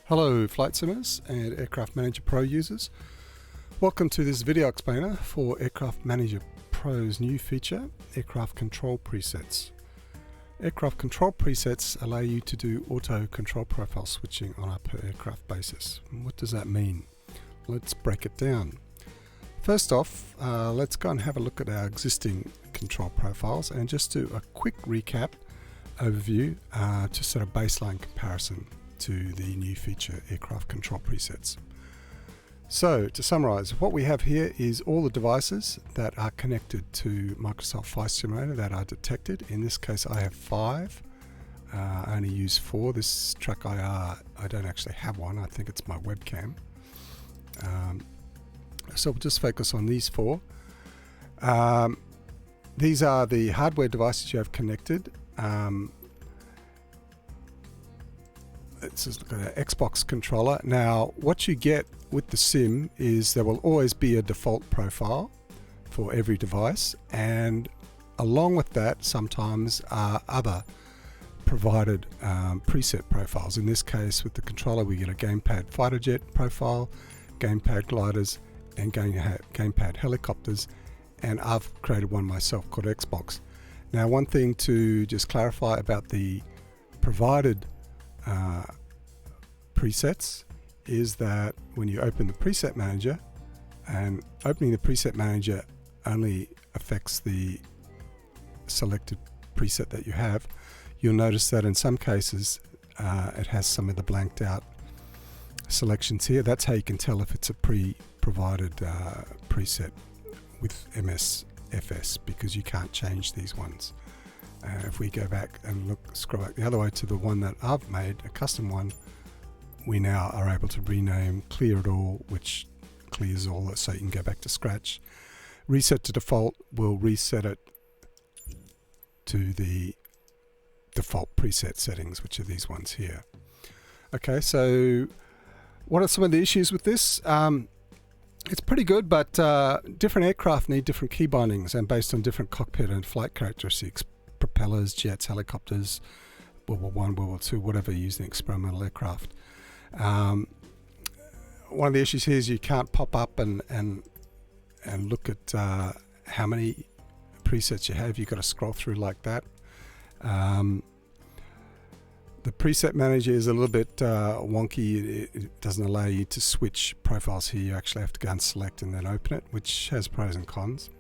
Hello Flight Simmers and Aircraft Manager Pro users. Welcome to this video explainer for Aircraft Manager Pro's new feature, Aircraft Control Presets. Aircraft Control Presets allow you to do auto control profile switching on a per aircraft basis. What does that mean? Let's break it down. First off, let's go and have a look at our existing control profiles and just do a quick recap overview to sort of baseline comparison to the new feature Aircraft Control Presets. So to summarize, what we have here is all the devices that are connected to Microsoft Flight Simulator that are detected. In this case I have 5. I only use 4. This Track IR, I don't actually have one. I think it's my webcam. So we'll just focus on these 4. These are the hardware devices you have connected. Let's just look at an Xbox controller. Now what you get with the sim is there will always be a default profile for every device, and along with that sometimes are other provided preset profiles. In this case with the controller we get a gamepad fighter jet profile, gamepad gliders and gamepad helicopters, and I've created one myself called Xbox. Now one thing to just clarify about the provided presets is that when you open the preset manager, and opening the preset manager only affects the selected preset that you have, you'll notice that in some cases it has some of the blanked out selections here. That's how you can tell if it's a provided preset with MSFS, because you can't change these ones. If we go back and scroll back the other way to the one that I've made, a custom one, we now are able to rename Clear It All, which clears all, so you can go back to scratch. Reset to default will reset it to the default preset settings, which are these ones here. Okay, so what are some of the issues with this? It's pretty good, but different aircraft need different key bindings and based on different cockpit and flight characteristics. Propellers, jets, helicopters, World War I, World War II, whatever, using experimental aircraft. One of the issues here is you can't pop up and look at how many presets you have. You've got to scroll through like that. The preset manager is a little bit wonky. It doesn't allow you to switch profiles here. You actually have to go and select and then open it, which has pros and cons.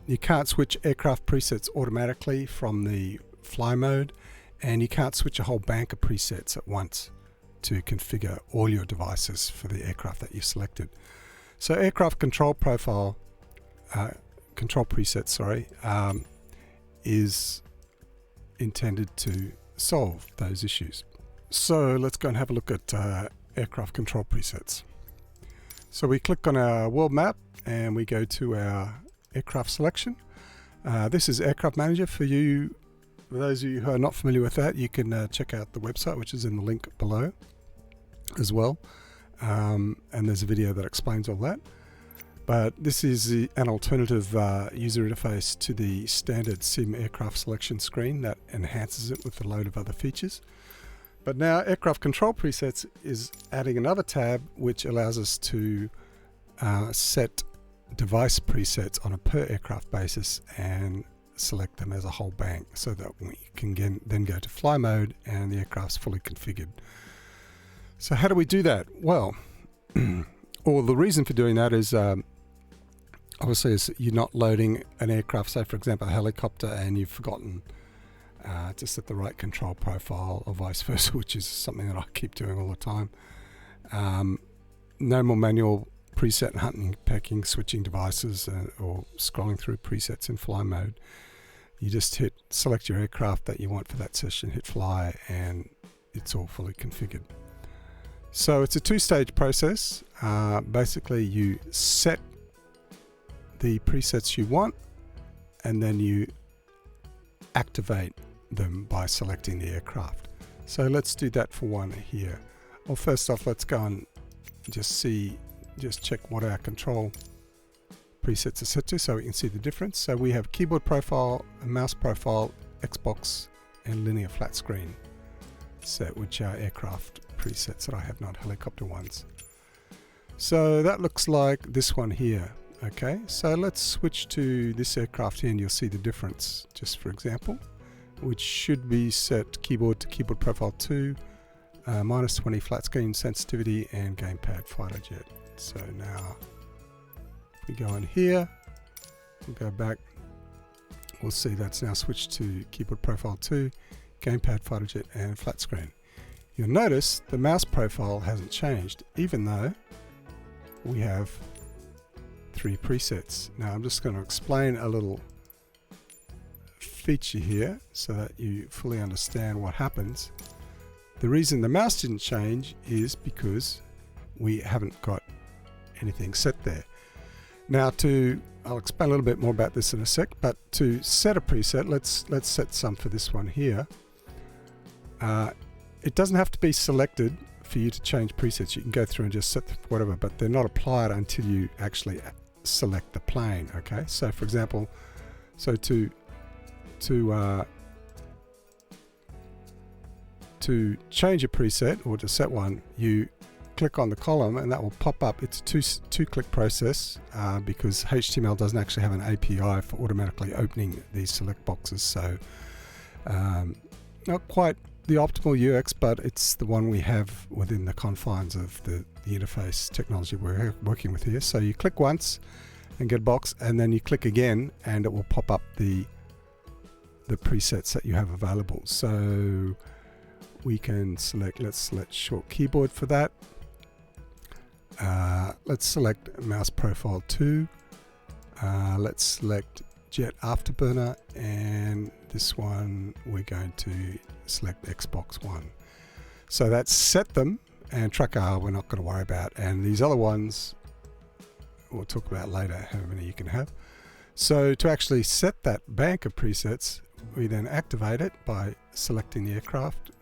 You can't switch aircraft presets automatically from the fly mode, and you can't switch a whole bank of presets at once to configure all your devices for the aircraft that you selected. So aircraft control profile, control preset, is intended to solve those issues. So let's go and have a look at aircraft control presets. So we click on our world map and we go to our aircraft selection. This is Aircraft Manager. For those of you who are not familiar with that, you can check out the website, which is in the link below as well, and there's a video that explains all that. But this is an alternative user interface to the standard sim aircraft selection screen that enhances it with a load of other features. But now Aircraft Control Presets is adding another tab which allows us to set device presets on a per aircraft basis and select them as a whole bank, so that we can then go to fly mode and the aircraft's fully configured. So how do we do that? Well, the reason for doing that is obviously you're not loading an aircraft, say for example a helicopter, and you've forgotten to set the right control profile, or vice versa, which is something that I keep doing all the time. No more manual preset and hunting, packing, switching devices, or scrolling through presets in fly mode. You just select your aircraft that you want for that session, hit fly, and it's all fully configured. So it's a two-stage process. Basically you set the presets you want, and then you activate them by selecting the aircraft. So let's do that for one here. Well, first off, let's go and just check what our control presets are set to so we can see the difference. So we have keyboard profile, a mouse profile, Xbox and linear flat screen set, which are aircraft presets that I have, not helicopter ones. So that looks like this one here. Okay, so let's switch to this aircraft here and you'll see the difference, just for example, which should be set keyboard to keyboard profile 2, -20 flat screen sensitivity and gamepad fighter jet. So now if we go in here, we'll go back, we'll see that's now switched to keyboard profile 2, gamepad fighter jet and flat screen. You'll notice the mouse profile hasn't changed, even though we have 3 presets. Now I'm just going to explain a little feature here so that you fully understand what happens. The reason the mouse didn't change is because we haven't got anything set there. Now I'll explain a little bit more about this in a sec, but to set a preset, let's set some for this one here. It doesn't have to be selected for you to change presets. You can go through and just set whatever, but they're not applied until you actually select the plane. Okay, so for example, so to change a preset or to set one, you click on the column and that will pop up. It's a two-click process because HTML doesn't actually have an API for automatically opening these select boxes. So not quite the optimal UX, but it's the one we have within the confines of the interface technology we're working with here. So you click once and get a box, and then you click again and it will pop up the presets that you have available. So we can select, let's select short keyboard for that. Let's select mouse profile 2. Let's select jet afterburner, and this one we're going to select Xbox One. So that's set them, and track R we're not going to worry about, and these other ones we'll talk about later how many you can have. So to actually set that bank of presets, we then activate it by selecting the aircraft.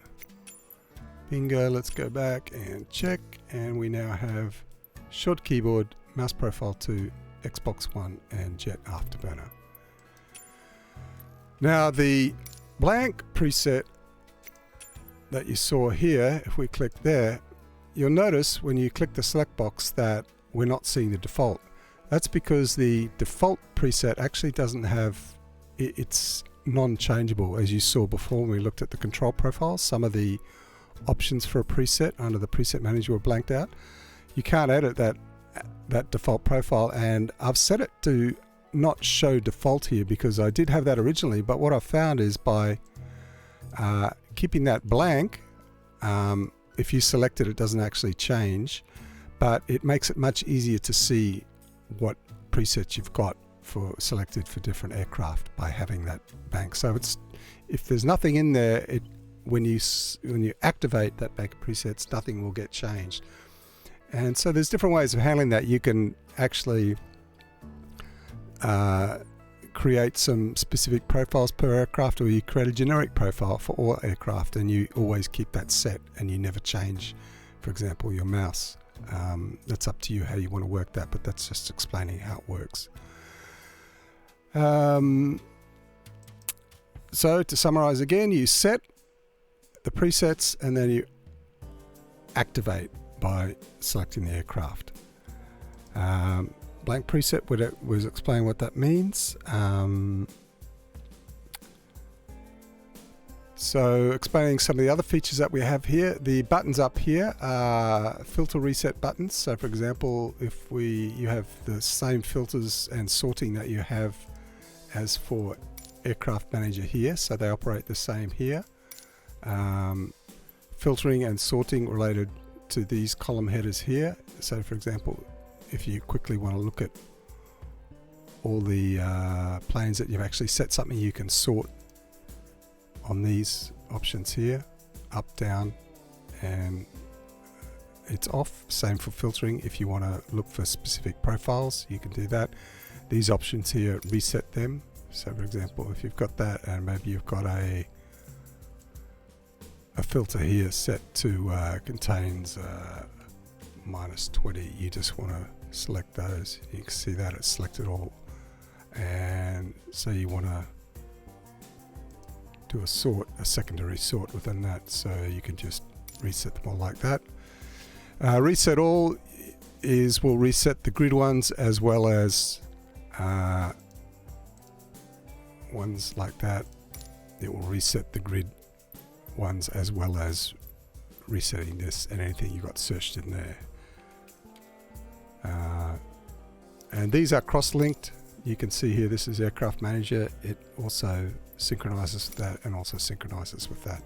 Bingo, let's go back and check, and we now have short keyboard, mouse profile 2, Xbox One and jet afterburner. Now the blank preset that you saw here, if we click there, you'll notice when you click the select box that we're not seeing the default. That's because the default preset actually doesn't have, it's non-changeable. As you saw before when we looked at the control profiles, some of the options for a preset under the preset manager were blanked out. You can't edit that default profile, and I've set it to not show default here because I did have that originally, but what I found is by keeping that blank, if you select it, it doesn't actually change, but it makes it much easier to see what presets you've got selected for different aircraft by having that bank. So it's, if there's nothing in there, when you activate that bank of presets, nothing will get changed. And so there's different ways of handling that. You can actually create some specific profiles per aircraft, or you create a generic profile for all aircraft and you always keep that set and you never change, for example, your mouse. That's up to you how you want to work that, but that's just explaining how it works. So to summarize again, you set the presets and then you activate by selecting the aircraft. Blank preset was explaining what that means. So explaining some of the other features that we have here. The buttons up here are filter reset buttons. So for example, if you have the same filters and sorting that you have as for aircraft manager here, so they operate the same here. Filtering and sorting related to these column headers here. So for example, if you quickly want to look at all the planes that you've actually set something, you can sort on these options here, up, down, and it's off. Same for filtering. If you want to look for specific profiles, you can do that. These options here reset them. So for example, if you've got that and maybe you've got a filter here set to contains -20, you just want to select those. You can see that it's selected all, and so you want to do a secondary sort within that, so you can just reset them all like that. Reset all will reset the grid ones as well as ones like that. It will reset the grid ones as well as resetting this and anything you got searched in there. And these are cross-linked. You can see here, this is Aircraft Manager. It also synchronizes with that and also synchronizes with that.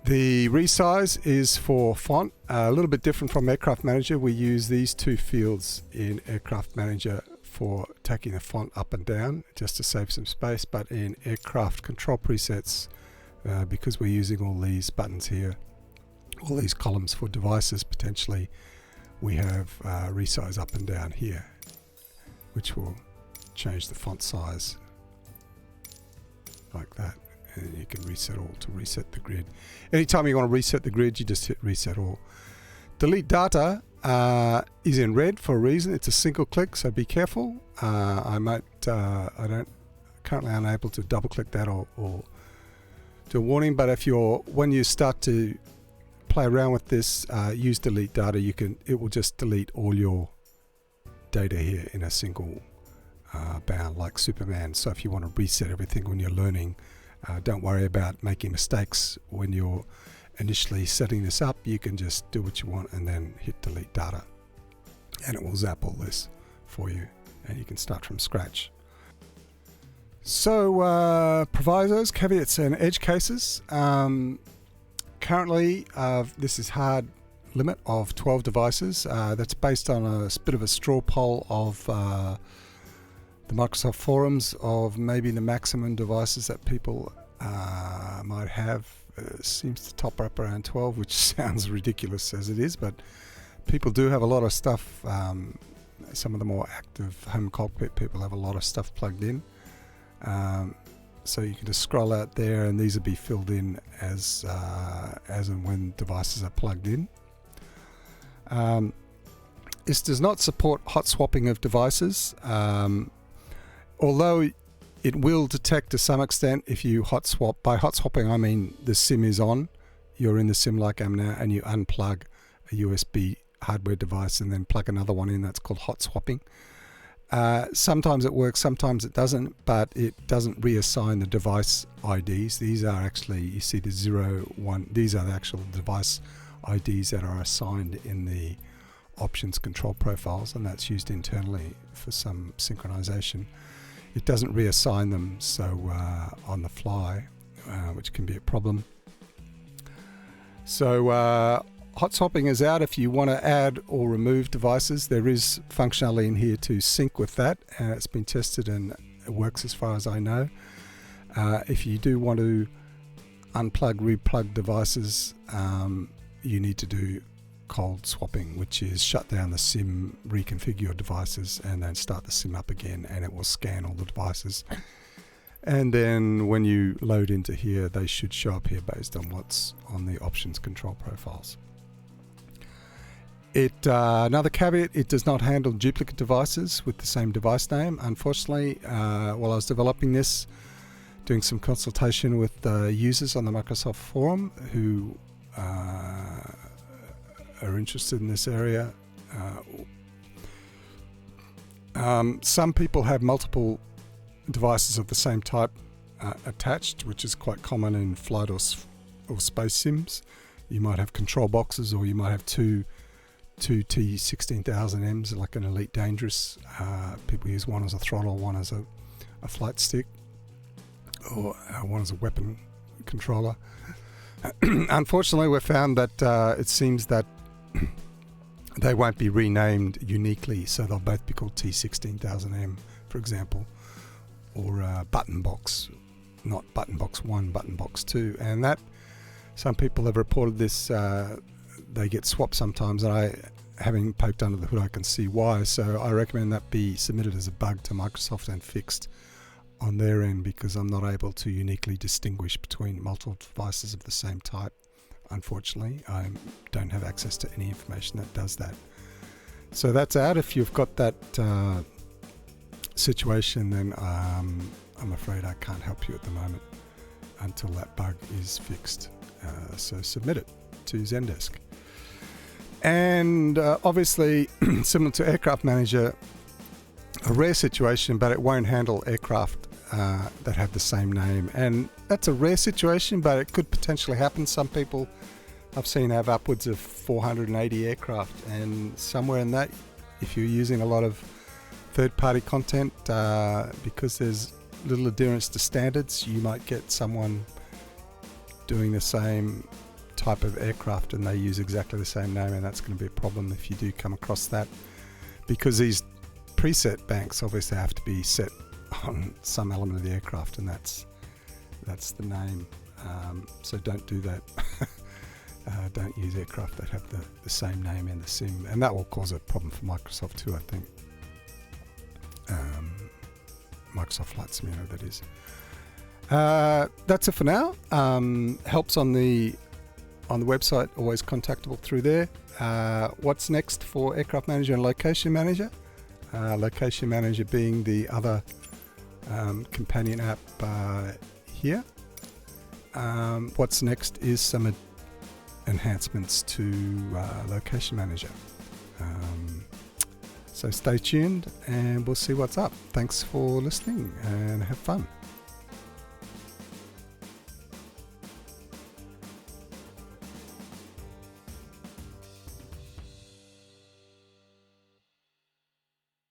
The resize is for font, a little bit different from Aircraft Manager. We use these two fields in Aircraft Manager for taking the font up and down just to save some space, but in Aircraft Control Presets, because we're using all these buttons here, all these columns for devices potentially, we have resize up and down here, which will change the font size like that. And you can reset all to reset the grid. Anytime you want to reset the grid, you just hit reset all. Delete data is in red for a reason. It's a single click, so be careful. I don't currently unable to double click that or do a warning, but when you start to play around with this, use delete data, it will just delete all your data here in a single bound like Superman. So if you want to reset everything when you're learning, don't worry about making mistakes when you're initially setting this up. You can just do what you want and then hit delete data, and it will zap all this for you, and you can start from scratch. So provisos, caveats and edge cases. Currently this is hard limit of 12 devices. That's based on a bit of a straw poll of the Microsoft forums of maybe the maximum devices that people might have. Seems to top up around 12, which sounds ridiculous as it is, but people do have a lot of stuff. Some of the more active home cockpit people have a lot of stuff plugged in. So you can just scroll out there, and these will be filled in as and when devices are plugged in. This does not support hot swapping of devices, although it will detect to some extent if you hot swap. By hot swapping, I mean the SIM is on, you're in the SIM like I am now, and you unplug a USB hardware device and then plug another one in. That's called hot swapping. Sometimes it works, sometimes it doesn't, but it doesn't reassign the device IDs. These are actually, you see the 0, 1, these are the actual device IDs that are assigned in the options control profiles, and that's used internally for some synchronization. It doesn't reassign them so on the fly, which can be a problem. So hot swapping is out. If you want to add or remove devices, there is functionality in here to sync with that, and it's been tested and it works as far as I know. If you do want to unplug, replug devices, you need to do cold swapping, which is shut down the SIM, reconfigure your devices, and then start the SIM up again, and it will scan all the devices. And then when you load into here, they should show up here based on what's on the options control profiles. Another caveat, it does not handle duplicate devices with the same device name. Unfortunately, while I was developing this, doing some consultation with users on the Microsoft forum who are interested in this area. Some people have multiple devices of the same type attached, which is quite common in flight or space sims. You might have control boxes, or you might have two T16000Ms, like an Elite Dangerous. People use one as a throttle, one as a flight stick, or one as a weapon controller. Unfortunately, we've found that it seems that they won't be renamed uniquely, so they'll both be called T16000M, for example, or button box, not button box 1, button box 2, and that some people have reported this. They get swapped sometimes, and having poked under the hood, I can see why. So I recommend that be submitted as a bug to Microsoft and fixed on their end, because I'm not able to uniquely distinguish between multiple devices of the same type. Unfortunately, I don't have access to any information that does that. So that's out. If you've got that situation, then I'm afraid I can't help you at the moment until that bug is fixed. So submit it to Zendesk. And obviously, similar to Aircraft Manager, a rare situation, but it won't handle aircraft that have the same name. And that's a rare situation, but it could potentially happen. Some people I've seen have upwards of 480 aircraft, and somewhere in that, if you're using a lot of third-party content, because there's little adherence to standards, you might get someone doing the same type of aircraft and they use exactly the same name, and that's going to be a problem if you do come across that, because these preset banks obviously have to be set on some element of the aircraft, and that's the name. So don't do that. Don't use aircraft that have the same name in the sim, and that will cause a problem for Microsoft too, I think. Microsoft Flight Simulator, that is. That's it for now. Helps on the website, always contactable through there. What's next for Aircraft Manager and Location Manager? Location Manager being the other companion app here. What's next is some enhancements to Location Manager. So stay tuned and we'll see what's up. Thanks for listening and have fun.